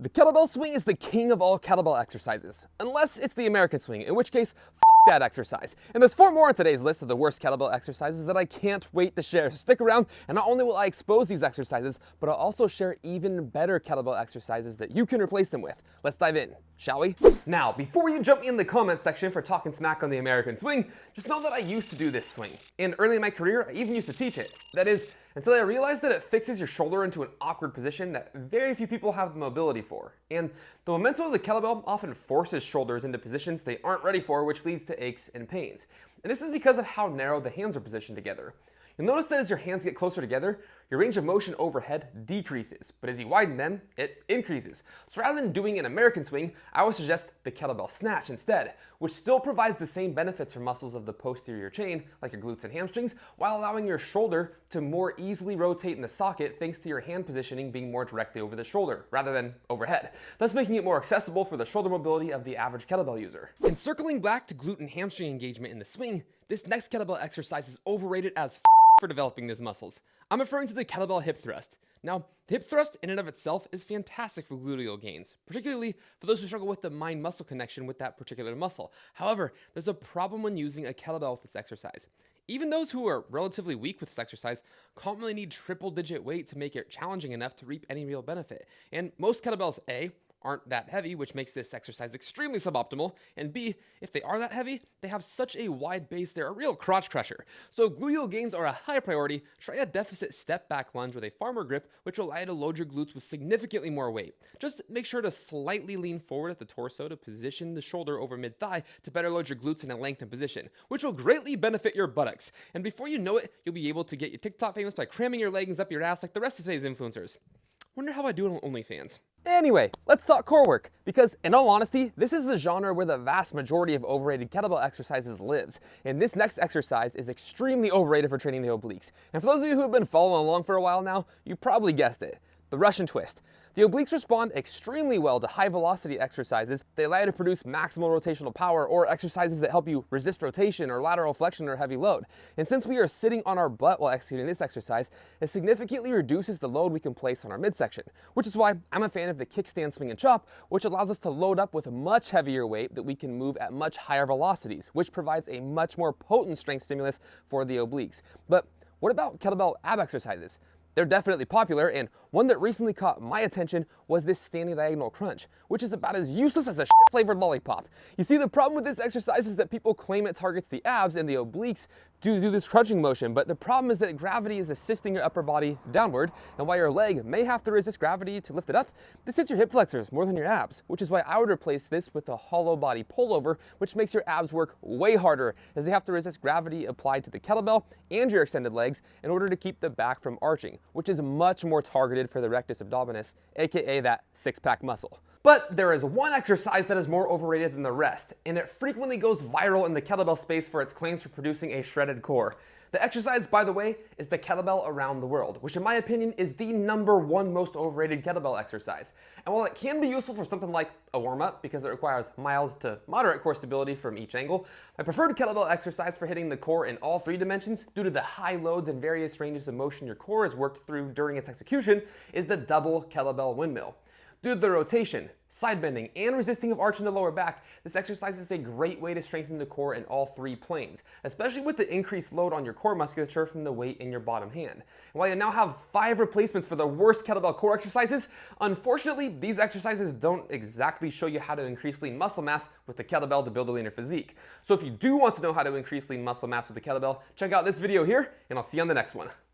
The kettlebell swing is the king of all kettlebell exercises, unless it's the American swing, in which case, that exercise. And there's 4 more on today's list of the worst kettlebell exercises that I can't wait to share. So stick around, and not only will I expose these exercises, but I'll also share even better kettlebell exercises that you can replace them with. Let's dive in, shall we? Now, before you jump me in the comment section for talking smack on the American swing, just know that I used to do this swing. And early in my career, I even used to teach it. That is, until I realized that it fixes your shoulder into an awkward position that very few people have the mobility for. And the momentum of the kettlebell often forces shoulders into positions they aren't ready for, which leads to aches and pains. And this is because of how narrow the hands are positioned together. You'll notice that as your hands get closer together, your range of motion overhead decreases, but as you widen them, it increases. So rather than doing an American swing, I would suggest the kettlebell snatch instead, which still provides the same benefits for muscles of the posterior chain, like your glutes and hamstrings, while allowing your shoulder to more easily rotate in the socket thanks to your hand positioning being more directly over the shoulder, rather than overhead, thus making it more accessible for the shoulder mobility of the average kettlebell user. And circling back to glute and hamstring engagement in the swing, this next kettlebell exercise is overrated as for developing these muscles. I'm referring to the kettlebell hip thrust. Now, the hip thrust in and of itself is fantastic for gluteal gains, particularly for those who struggle with the mind-muscle connection with that particular muscle. However, there's a problem when using a kettlebell with this exercise. Even those who are relatively weak with this exercise commonly need triple-digit weight to make it challenging enough to reap any real benefit. And most kettlebells, A, aren't that heavy, which makes this exercise extremely suboptimal, and B, if they are that heavy, they have such a wide base they're a real crotch crusher. So gluteal gains are a high priority. Try a deficit step back lunge with a farmer grip, which will allow you to load your glutes with significantly more weight. Just make sure to slightly lean forward at the torso to position the shoulder over mid-thigh to better load your glutes in a lengthened position, which will greatly benefit your buttocks. And before you know it, you'll be able to get your TikTok famous by cramming your leggings up your ass like the rest of today's influencers. Wonder how I do on OnlyFans. Anyway, let's talk core work, because in all honesty, this is the genre where the vast majority of overrated kettlebell exercises lives. And this next exercise is extremely overrated for training the obliques. And for those of you who have been following along for a while now, you probably guessed it, the Russian twist. The obliques respond extremely well to high velocity exercises. They allow you to produce maximal rotational power, or exercises that help you resist rotation or lateral flexion or heavy load. And since we are sitting on our butt while executing this exercise, it significantly reduces the load we can place on our midsection, which is why I'm a fan of the kickstand swing and chop, which allows us to load up with a much heavier weight that we can move at much higher velocities, which provides a much more potent strength stimulus for the obliques. But what about kettlebell ab exercises? They're definitely popular, and one that recently caught my attention was this standing diagonal crunch, which is about as useless as a shit-flavored lollipop. You see, the problem with this exercise is that people claim it targets the abs and the obliques to do this crunching motion, but the problem is that gravity is assisting your upper body downward, and while your leg may have to resist gravity to lift it up, this hits your hip flexors more than your abs, which is why I would replace this with a hollow body pullover, which makes your abs work way harder, as they have to resist gravity applied to the kettlebell and your extended legs in order to keep the back from arching, which is much more targeted for the rectus abdominis, aka that six-pack muscle. But there is one exercise that is more overrated than the rest, and it frequently goes viral in the kettlebell space for its claims for producing a shredded core. The exercise, by the way, is the kettlebell around the world, which in my opinion is the #1 most overrated kettlebell exercise. And while it can be useful for something like a warm-up because it requires mild to moderate core stability from each angle, my preferred kettlebell exercise for hitting the core in all 3 dimensions due to the high loads and various ranges of motion your core has worked through during its execution is the double kettlebell windmill. Due to the rotation, side bending, and resisting of arch in the lower back, this exercise is a great way to strengthen the core in all 3 planes, especially with the increased load on your core musculature from the weight in your bottom hand. And while you now have 5 replacements for the worst kettlebell core exercises, unfortunately, these exercises don't exactly show you how to increase lean muscle mass with the kettlebell to build a leaner physique. So if you do want to know how to increase lean muscle mass with the kettlebell, check out this video here, and I'll see you on the next one.